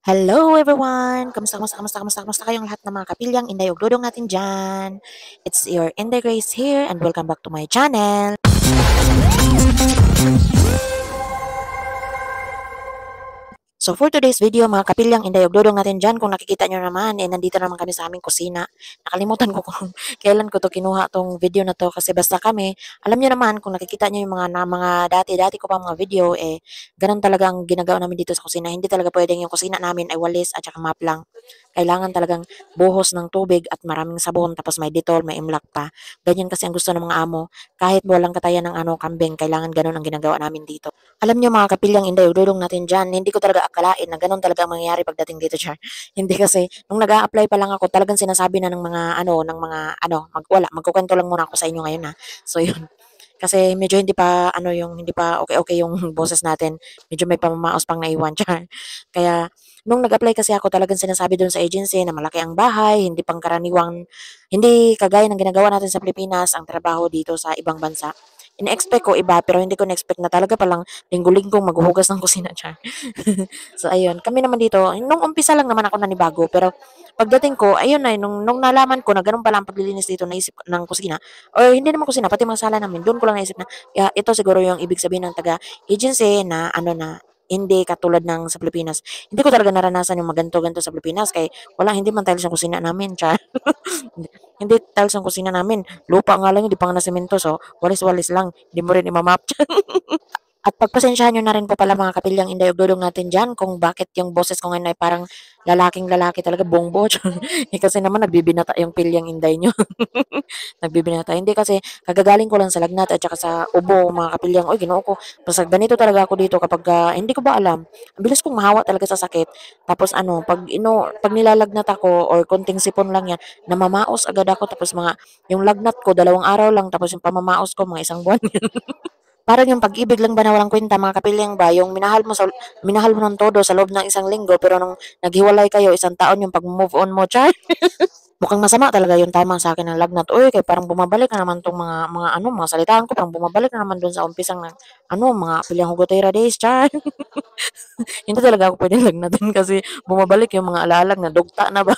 Hello everyone! Kamusta kayong lahat ng mga kapilyang Inday ug Dudong natin dyan? It's your Inday Grace here and welcome back to my channel. So for today's video mga kapilyang Inday ug Dudong natin dyan, kung nakikita nyo naman, nandito naman kami sa aming kusina. Nakalimutan ko kung kailan ko to kinuha tong video na to kasi basta kami, alam nyo naman kung nakikita nyo yung mga dati ko pa mga video, ganun talaga ang ginagawa namin dito sa kusina. Hindi talaga pwedeng yung kusina namin ay walis at saka map lang. Kailangan talagang buhos ng tubig at maraming sabon tapos may Dettol, may Imlac pa. Ganyan kasi ang gusto ng mga amo. Kahit walang katayan ng kambing, kailangan ganun ang ginagawa namin dito. Alam niyo mga kapilyang Inday, udulong natin dyan, hindi ko talaga akalain na ganun talaga ang mangyayari pagdating dito, Char. Hindi kasi, nung nag-a-apply pa lang ako, talagang sinasabi na magkukwento lang muna ako sa inyo ngayon ha. So yun, kasi medyo hindi pa okay yung boses natin. Medyo may pamamaos pang naiwan, Char. Kaya, nung nag-apply kasi ako, talagang sinasabi doon sa agency na malaki ang bahay, hindi kagaya ng ginagawa natin sa Pilipinas, ang trabaho dito sa ibang bansa. In-expect ko iba, pero hindi ko na-expect na talaga palang linggo-linggong maghuhugas ng kusina, Char. So, ayun. Kami naman dito, nung umpisa lang naman ako nanibago, pero pagdating ko, ayun na, nung nalaman ko na ganun pala ang paglilinis dito, naisip ng kusina, or hindi naman kusina, pati mga sala namin, doon ko lang naisip na, ito siguro yung ibig sabihin ng taga-agency na, hindi katulad ng sa Pilipinas. Hindi ko talaga naranasan yung maganto-ganto sa Pilipinas, kaya hindi man tiles ang kusina namin, Char. Hindi tiles ang kusina namin. Lupa nga lang, hindi pa nga na semento, so, walis-walis lang. Hindi mo rin imamap. At pagpasensyahan niyo na rin po pala mga kapilyang Inday ug Dudong natin diyan kung bakit yung boses ko ngayon ay parang lalaking-lalaki talaga, bongbo. Kasi naman nagbibinata yung pilyang Inday niyo. Nagbibinata. Hindi kasi kagagaling ko lang sa lagnat at saka sa ubo mga kapilyang. Oy, Ginoo ko. Basta ganito talaga ako dito kapag hindi ko ba alam. Ang bilis kong mahawa talaga sa sakit. Tapos pag nilalagnat ako or konting sipon lang yan, namamaos agad ako tapos yung lagnat ko 2 araw lang tapos yung pamamaos ko mga 1 buwan. Parang yung pag-ibig lang ba na walang kwenta mga kapilyang ba, yung minahal mo ng todo sa loob ng 1 linggo pero nung naghiwalay kayo 1 taon yung pag-move on mo, char. Mukhang masama talaga yung tama sa akin ng lagnat. Uy, kaya parang bumabalik na naman tong mga salitaan ko, parang bumabalik na naman dun sa umpisang ng, mga pilyang hugotera days, char. Hindi talaga ako pwedeng lagnatin kasi bumabalik yung mga alaalag na dugta na ba.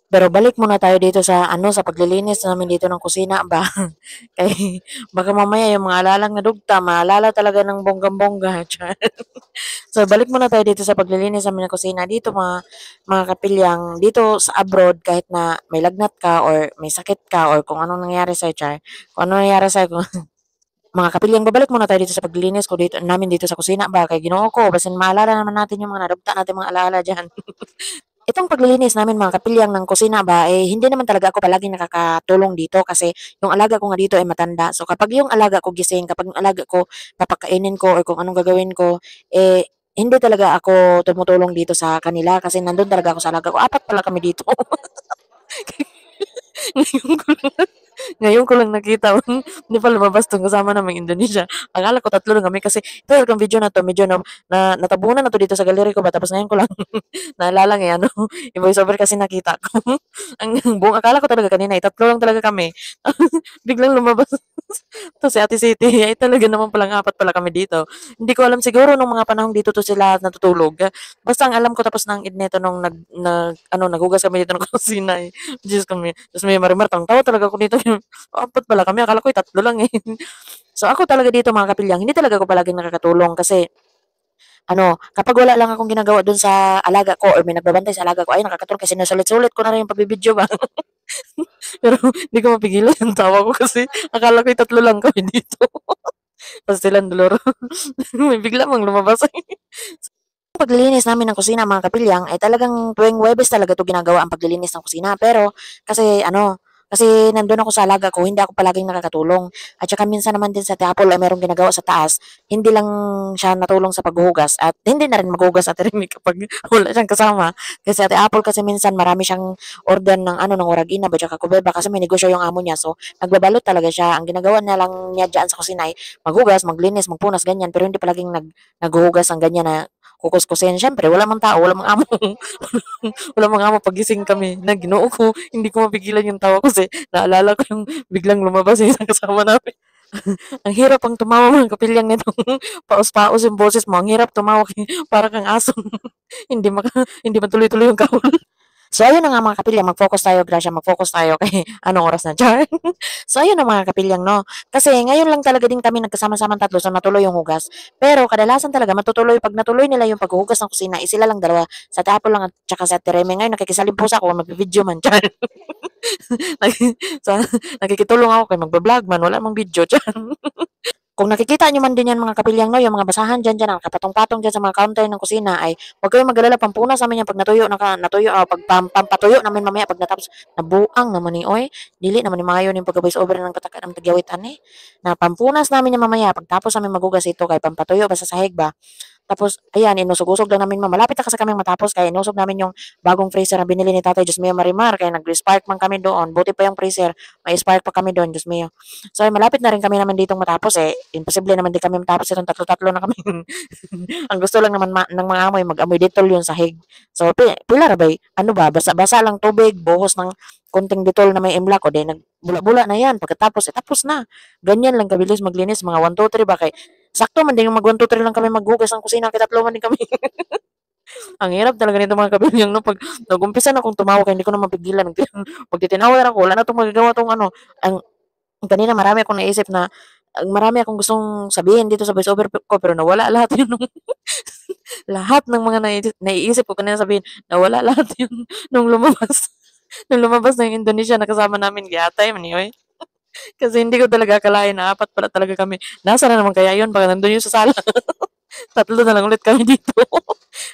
Pero balik muna tayo dito sa paglilinis namin dito ng kusina ba. Kay baka mamaya yung mga alalang na dugta, maalala talaga ng bonggang-bongga. Char. So balik muna tayo dito sa paglilinis namin ng kusina. Dito mga kapilyang, dito sa abroad kahit na may lagnat ka or may sakit ka or kung anong nangyari sa Char. Kung ano nangyari sa mga kapilyang, babalik muna tayo dito sa paglilinis ko dito sa kusina ba kay Ginoo ko basin maalala naman natin yung mga nadugta natin mga alaala diyan. Itong paglilinis namin mga kapilyang ng kusina ba, hindi naman talaga ako palaging nakakatulong dito kasi yung alaga ko nga dito ay matanda. So kapag yung alaga ko gising, kapag yung alaga ko papakainin ko or kung anong gagawin ko, hindi talaga ako tumutulong dito sa kanila kasi nandun talaga ako sa alaga ko. Apat pala kami dito. Ngayon ko ngayon ko lang nakita, hindi pa lumabas 'tong kasama naming Indonesia. Akala ko 3 lang kami kasi ito yung video na 'to medyo natabunan na 'to dito sa gallery ko ba tapos ngayon ko lang naalala i-voice over kasi nakita ko. Ang buong akala ko talaga kanina 3 lang talaga kami. Biglang lumabas 'to si Ate City, ay talaga naman palang 4 pala kami dito. Hindi ko alam siguro nung mga panahong dito 'to sila natutulog. Basta ang alam ko tapos ng idneto nung naghugas kami dito ng kusina, Diyos may marimar, tawang-tawa talaga ako dito. 4 pala kami, akala ko 3 lang, eh. So, ako talaga dito mga kapilyang, hindi talaga ako palaging nakakatulong kasi kapag wala lang akong ginagawa dun sa alaga ko or may nagbabantay sa alaga ko, ay nakakatulong kasi sinusulit-sulit ko na rin yung pagbibideo ba. Pero hindi ko mapigilan yung tawa ko kasi akala ko 3 lang kami dito. Tapos silang dalawa may bigla mang lumabas. Paglilinis namin ng kusina mga kapilyang ay talagang tuwing Huwebes talaga 'to ginagawa ang paglilinis ng kusina. Pero kasi nandun ako sa alaga ko, hindi ako palaging nakakatulong. At saka minsan naman din sa Ate Apple ay merong ginagawa sa taas. Hindi lang siya natulong sa paghuhugas at hindi na rin maghuhugas Ate Remy kapag wala siyang kasama. Kasi Ate Apple kasi minsan marami siyang organ ng oragina ba tsaka kubeba kasi may negosyo yung amo niya. So, nagbabalot talaga siya. Ang ginagawa na lang niya diyan sa kusina ay maghugas, maglinis, magpunas, ganyan. Pero hindi palaging naghuhugas ang ganyan na kukuskusin. Siyempre, wala mang tao, wala mang amo. Wala mang amo pagising kami. Ginoo ko, hindi ko mapigilan yung tawa ko kasi naalala ko yung biglang lumabas yung isang kasama namin. Ang hirap ang tumawa mga kapilyang nitong paos-paos yung boses mo. Ang hirap tumawa para kang aso. Hindi matuloy-tuloy yung kahol. So, ayun na nga mga kapilyang, mag-focus tayo, Gracia, mag-focus tayo kay anong oras na, Char? So, ayun na mga kapilyang, no? Kasi ngayon lang talaga din kami nagkasama-sama tatlo, so natuloy yung hugas. Pero kadalasan talaga matutuloy, pag natuloy nila yung paghuhugas ng kusina, sila lang dalawa, sa Tapo lang at tsaka sa Tereme. Ngayon, nakikisalim po sa ako, mag-video man, Char. Nag- so, nakikitulong ako kay magbablog man, wala mang video, Char. Kung nakikita niyo man din yan mga kapilyang, no, yung mga basahan dyan, nakapatong-patong dyan sa mga counter ng kusina, ay huwag kayong mag-alala, pampunas namin yan pag natuyo, natuyo, pampatuyo namin mamaya pag natapos, nabuang naman ni Oy, dili naman ni Mayo yung pag-voice over ng pataka ng tagyawitan eh, na pampunas namin yan mamaya, pagtapos namin magugas ito, kay pampatuyo ba sa sahig ba, tapos, ayan, inusog-usog lang namin, malapit na kasi kaming matapos, kaya inusog namin yung bagong freezer na binili ni Tatay, Diyos mio Marimar, kaya nag-spark man kami doon, buti pa yung freezer, may spark pa kami doon, Diyos mio. So, ay, malapit na rin kami naman ditong matapos eh. Imposible naman din kami matapos itong tatlo-tatlo na kami. Ang gusto lang naman ng mga amoy, mag-amoy detol yun sa hig. So, pila ra ba? Ano ba? Basa-basa lang tubig, buhos ng konting detol na may imlak o di nagbula-bula na yan. Pagkatapos, tapos na. Ganyan lang kabilis maglinis, mga 1, 2, 3 ba kay sakto man din yung mag 1, 2, 3 lang kami maghugas ng kusina, kay tatlo man din kami. Ang hirap talaga nito mga kabilyang no pag nag-umpisa na akong tumawa kaya hindi ko na mapigilan. Magtitinawa na ako, wala na tong magagawa tong ano. Ang kanina marami akong naisip na marami akong gustong sabihin dito sa voice over ko pero nawala lahat yun nung lahat ng mga naiisip ko kanina sabihin nawala lahat yun nung lumabas nung lumabas na yung Indonesia na kasama namin giyatay man yun. Kasi hindi ko talaga akalain na apat pala talaga kami. Nasa na naman kaya yun baka nandun yung sa sala. Tatlo na lang ulit kami dito.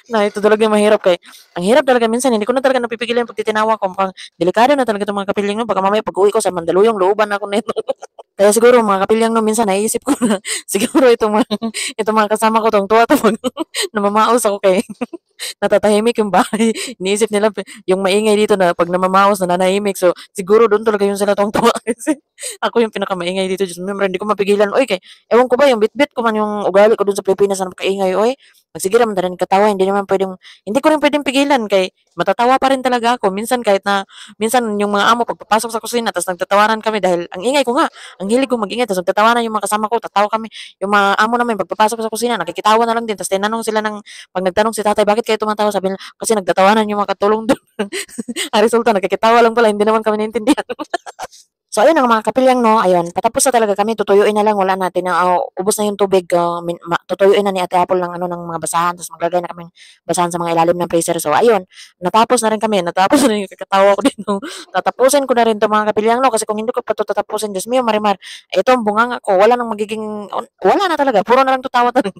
Na ito talaga yung mahirap kay ang hirap talaga minsan hindi ko na talaga napipigilan pag titinawa ko mukhang delikado na talaga itong mga kapiling no baka mamaya pag-uwi ko sa Mandaluyong looban ako nito. Kaya siguro mga kapilyang no minsan naisip ko na siguro itong mga kasama ko tong tuwa to pag namamaos ako kay natatahimik yung bahay. Iniisip nila yung maingay dito na pag namamaos na nanahimik. So siguro doon talaga yung sila tong tuwa kasi ako yung pinakamaingay dito. Just remember, hindi ko mapigilan. Oy, kay ewan ko ba yung bitbit ko man yung ugali ko doon sa Pilipinas na napakaingay. Oy, magsige naman rin katawa. Hindi ko rin pwedeng pigilan kay matatawa pa rin talaga ako. Minsan kahit na minsan yung mga amo pagpapasok sa kusina tapos nagtatawanan kami dahil ang ingay ko nga ang hilig ko mag-ingay, tapos nagtatawanan yung mga kasama ko, tatawa kami. Yung mga amo namin, pagpapasok sa kusina, nakikitawa na lang din. Tapos tinanong sila pag nagtanong si tatay, bakit kayo tumatawa? Sabi nila, kasi nagtatawanan yung mga katulong doon. Ang resulta, nakikitawa lang pala, hindi naman kami naintindihan. So, ayun ang mga kapilyang, no, ayun, patapos na talaga kami, tutuyuin na lang, wala natin, ubos na yung tubig, tutuyuin na ni Ate Apple ng, ano, ng mga basahan, tapos maglagay na kaming basahan sa mga ilalim ng freezer. So, ayun, natapos na rin kami, natapos na rin yung kakatawa ko din, no. Tatapusin ko na rin to mga kapilyang, no, kasi kung hindi ko pa to tatapusin, Diyos mio, Marimar, ito ang bunganga ko, wala na talaga, puro na lang tutawa talaga,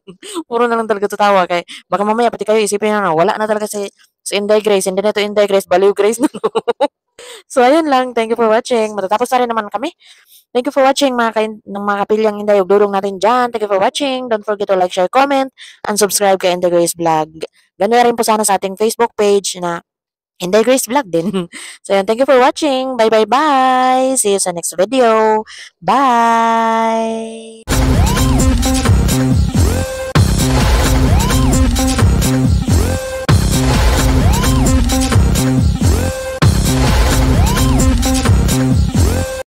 puro na lang talaga tutawa, kay, baka mamaya pati kayo isipin na, no, wala na talaga si Inday Grace, hindi na to Inday Grace, Baliw Grace na, no. So, ayun lang. Thank you for watching. Matatapos na rin naman kami. Thank you for watching ng mga kapilyang Inday. Dulong natin dyan. Thank you for watching. Don't forget to like, share, comment, and subscribe kay Inday Grace Vlog. Ganun na rin po sana sa ating Facebook page na Inday Grace Vlog din. So, yun. Thank you for watching. Bye, bye, bye. See you sa next video. Bye!